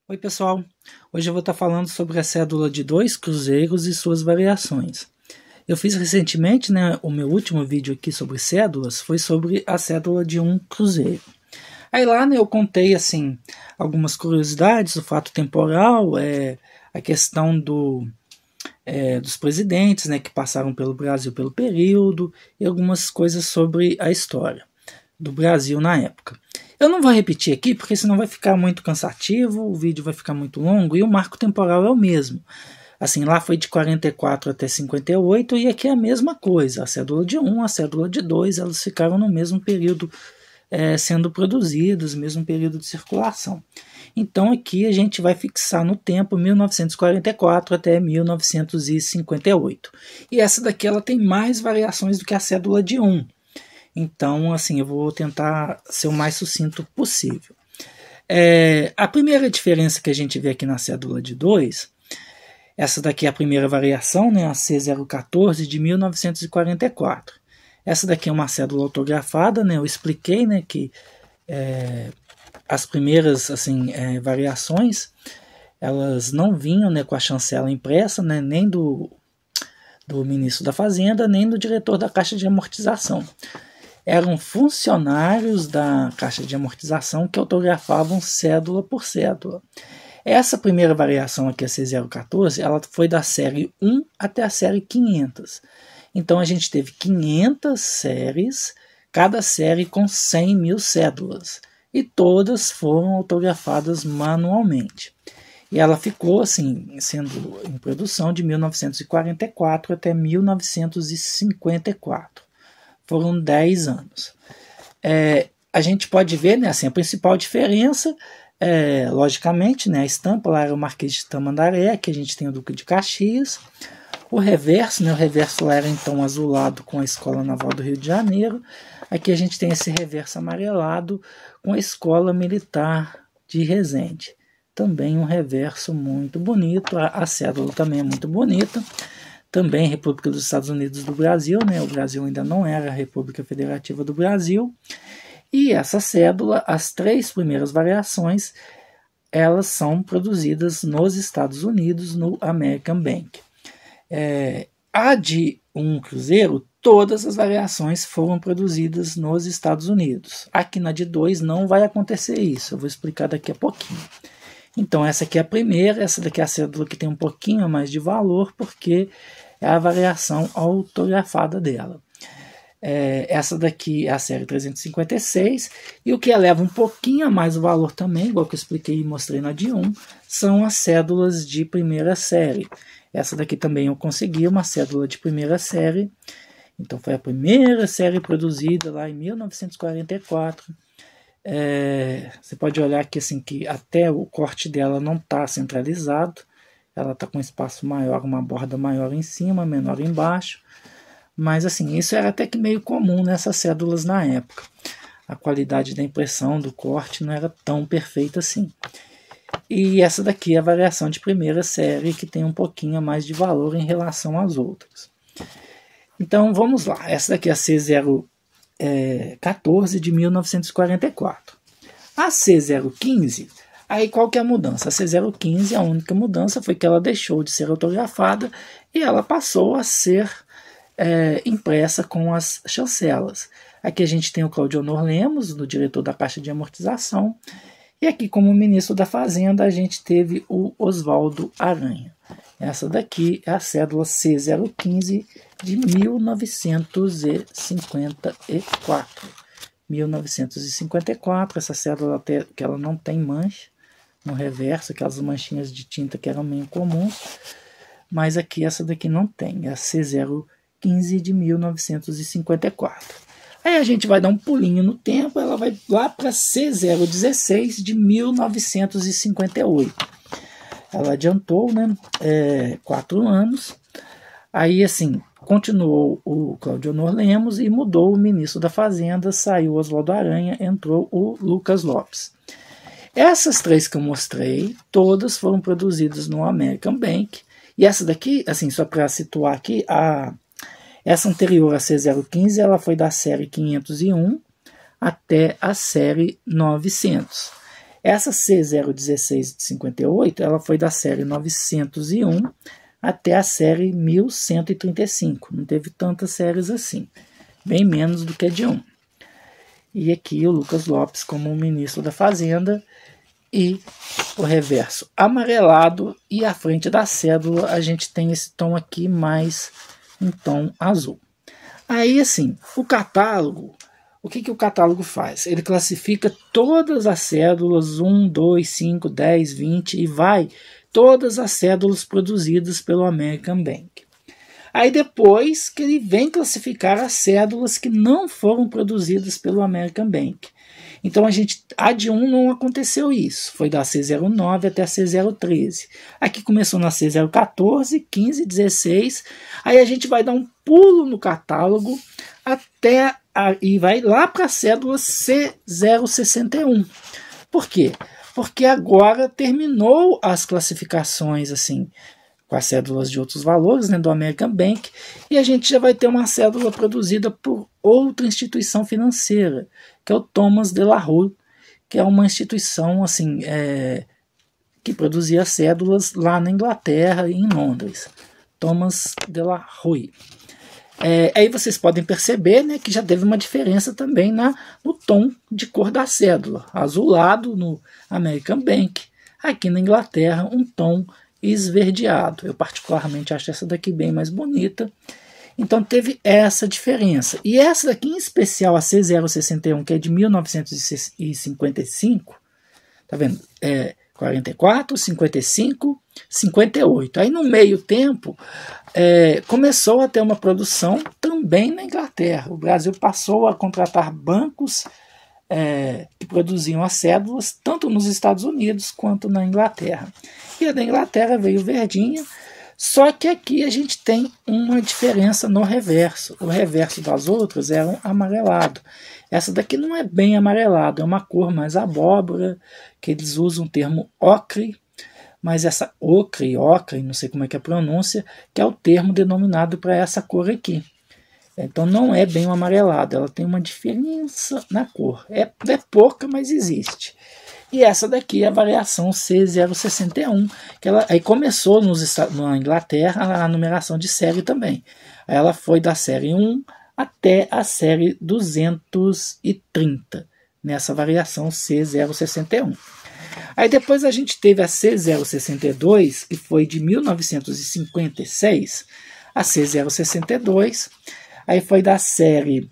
Oi pessoal, hoje eu vou estar falando sobre a cédula de 2 cruzeiros e suas variações. Eu fiz recentemente, o meu último vídeo aqui sobre cédulas foi sobre a cédula de um cruzeiro. Aí lá eu contei assim algumas curiosidades, o fato temporal, a questão dos presidentes que passaram pelo Brasil pelo período e algumas coisas sobre a história do Brasil na época. Eu não vou repetir aqui porque senão vai ficar muito cansativo, o vídeo vai ficar muito longo e o marco temporal é o mesmo. Assim, lá foi de 44 até 58 e aqui é a mesma coisa. A cédula de 1, a cédula de 2, elas ficaram no mesmo período sendo produzidas, mesmo período de circulação. Então aqui a gente vai fixar no tempo 1944 até 1958. E essa daqui ela tem mais variações do que a cédula de 1. Então, assim, eu vou tentar ser o mais sucinto possível. A primeira diferença que a gente vê aqui na cédula de 2, essa daqui é a primeira variação, a C014 de 1944. Essa daqui é uma cédula autografada, eu expliquei que as primeiras variações, elas não vinham com a chancela impressa, nem do ministro da Fazenda, nem do diretor da Caixa de Amortização. Eram funcionários da Caixa de Amortização que autografavam cédula por cédula. Essa primeira variação aqui, a C014, ela foi da série 1 até a série 500. Então a gente teve 500 séries, cada série com 100 mil cédulas. E todas foram autografadas manualmente. E ela ficou assim, sendo em produção de 1944 até 1954. Foram 10 anos. A gente pode ver, a principal diferença, logicamente, a estampa lá era o Marquês de Tamandaré, aqui a gente tem o Duque de Caxias. O reverso, o reverso lá era então azulado com a Escola Naval do Rio de Janeiro. Aqui a gente tem esse reverso amarelado com a Escola Militar de Resende. Também um reverso muito bonito, a cédula também é muito bonita. Também República dos Estados Unidos do Brasil, o Brasil ainda não era a República Federativa do Brasil. E essa cédula, as 3 primeiras variações, elas são produzidas nos Estados Unidos, no American Bank. A de um cruzeiro, todas as variações foram produzidas nos Estados Unidos. Aqui na de 2 não vai acontecer isso, eu vou explicar daqui a pouquinho. Então essa aqui é a primeira, essa daqui é a cédula que tem um pouquinho mais de valor, porque é a variação autografada dela. Essa daqui é a série 356, e o que eleva um pouquinho a mais o valor também, igual que eu expliquei e mostrei na de 1, são as cédulas de primeira série. Essa daqui também eu consegui uma cédula de primeira série, então foi a primeira série produzida lá em 1944. Você pode olhar aqui assim, que até o corte dela não está centralizado, ela está com um espaço maior, uma borda maior em cima, menor embaixo, mas assim, isso era até que meio comum nessas cédulas na época. A qualidade da impressão, do corte não era tão perfeita assim. E essa daqui é a variação de primeira série, que tem um pouquinho mais de valor em relação às outras. Então vamos lá, essa daqui é a C014 de 1944. A C015, aí qual que é a mudança? A C015, a única mudança foi que ela deixou de ser autografada e ela passou a ser impressa com as chancelas. Aqui a gente tem o Claudio Honor Lemos, do diretor da Caixa de Amortização, e aqui como ministro da Fazenda a gente teve o Oswaldo Aranha. Essa daqui é a cédula C015 de 1954. 1954, essa cédula até que ela não tem mancha no reverso, aquelas manchinhas de tinta que eram meio comuns, mas aqui essa daqui não tem, é a C015 de 1954. Aí a gente vai dar um pulinho no tempo, ela vai lá para C016 de 1958. Ela adiantou 4 anos. Aí assim, continuou o Claudio Honor Lemos e mudou o ministro da Fazenda, saiu o Oswaldo Aranha, entrou o Lucas Lopes. Essas 3 que eu mostrei, todas foram produzidas no American Bank. E essa daqui, assim, só para situar aqui, essa anterior a C015, ela foi da série 501 até a série 900. Essa C01658, ela foi da série 901 até a série 1135. Não teve tantas séries assim, bem menos do que a de 1. E aqui o Lucas Lopes como ministro da Fazenda, e o reverso amarelado, e à frente da cédula a gente tem esse tom aqui mais um tom azul. Aí assim, o catálogo, o que o catálogo faz? Ele classifica todas as cédulas, 1, 2, 5, 10, 20 e vai todas as cédulas produzidas pelo American Bank. Aí depois que ele vem classificar as cédulas que não foram produzidas pelo American Bank. Então a de 1 não aconteceu isso, foi da C09 até a C013. Aqui começou na C014, 15, 16, aí a gente vai dar um pulo no catálogo e vai lá para a cédula C061. Por quê? Porque agora terminou as classificações assim, com as cédulas de outros valores, né, do American Bank, e a gente já vai ter uma cédula produzida por outra instituição financeira, que é o Thomas de la Rue, que é uma instituição assim, que produzia cédulas lá na Inglaterra e em Londres. Thomas de la Rue. Aí vocês podem perceber, né, que já teve uma diferença também no tom de cor da cédula. Azulado no American Bank, aqui na Inglaterra um tom esverdeado. Eu particularmente acho essa daqui bem mais bonita. Então teve essa diferença. E essa daqui em especial, a C061, que é de 1955, tá vendo? 44, 55, 58. Aí no meio tempo começou a ter uma produção também na Inglaterra. O Brasil passou a contratar bancos que produziam as cédulas tanto nos Estados Unidos quanto na Inglaterra. E a da Inglaterra veio verdinha, só que aqui a gente tem uma diferença no reverso. O reverso das outras era um amarelado. Essa daqui não é bem amarelado, é uma cor mais abóbora, que eles usam o termo ocre, mas essa ocre, não sei como é que é a pronúncia, que é o termo denominado para essa cor aqui. Então não é bem um amarelado, ela tem uma diferença na cor. É pouca, mas existe. E essa daqui é a variação C061, que aí começou na Inglaterra a numeração de série também. Aí ela foi da série 1 até a série 230, nessa variação C061. Aí depois a gente teve a C062, que foi de 1956, a C062, aí foi da série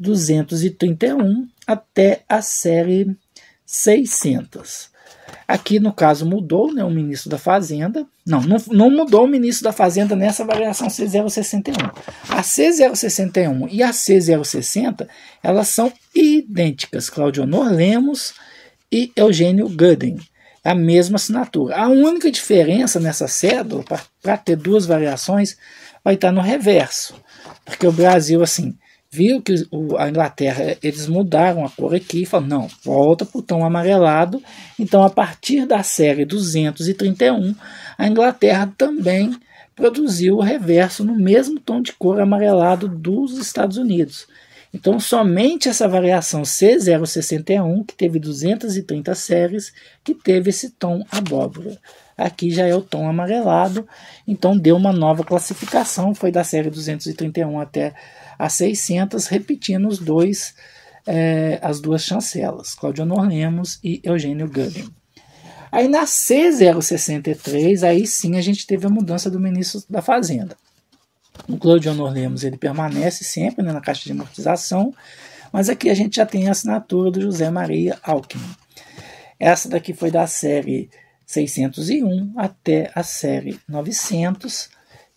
231 até a série 600. Aqui no caso mudou, né, o ministro da Fazenda. Não mudou o ministro da Fazenda nessa variação C061. A C061 e a C060, elas são idênticas. Claudionor Lemos e Eugênio Gooden. A mesma assinatura. A única diferença nessa cédula, para ter duas variações, vai estar no reverso. Porque o Brasil, assim, viu que a Inglaterra, eles mudaram a cor aqui e falaram, não, volta para o tom amarelado. Então, a partir da série 231, a Inglaterra também produziu o reverso no mesmo tom de cor amarelado dos Estados Unidos. Então, somente essa variação C061, que teve 230 séries, que teve esse tom abóbora. Aqui já é o tom amarelado, então deu uma nova classificação, foi da série 231 até a 600, repetindo as duas chancelas, Claudionor Lemos e Eugênio Gooden. Aí na C063, aí sim a gente teve a mudança do ministro da Fazenda. O Claudionor Lemos ele permanece sempre, né, na caixa de amortização, mas aqui a gente já tem a assinatura do José Maria Alckmin. Essa daqui foi da série 601 até a série 900,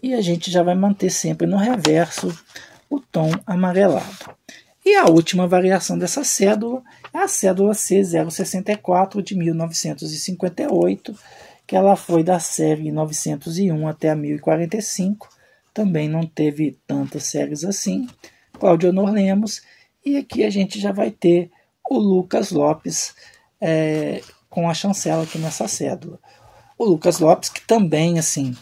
e a gente já vai manter sempre no reverso o tom amarelado. E a última variação dessa cédula é a cédula C064 de 1958, que ela foi da série 901 até a 1045, também não teve tantas séries assim, Claudionor Lemos, e aqui a gente já vai ter o Lucas Lopes com a chancela aqui nessa cédula. O Lucas Lopes, que também, assim,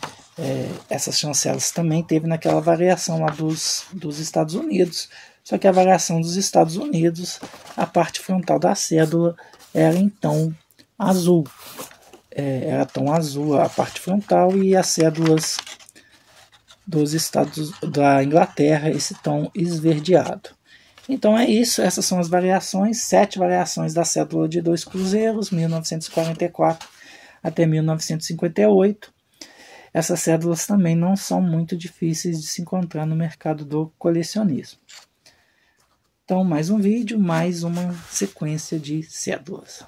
essas chancelas também teve naquela variação lá dos Estados Unidos, só que a variação dos Estados Unidos, a parte frontal da cédula era em tom azul. Era tom azul a parte frontal e as cédulas dos estados da Inglaterra, esse tom esverdeado. Então é isso, essas são as variações, 7 variações da cédula de 2 cruzeiros, 1944 até 1958. Essas cédulas também não são muito difíceis de se encontrar no mercado do colecionismo. Então, mais um vídeo, mais uma sequência de cédulas.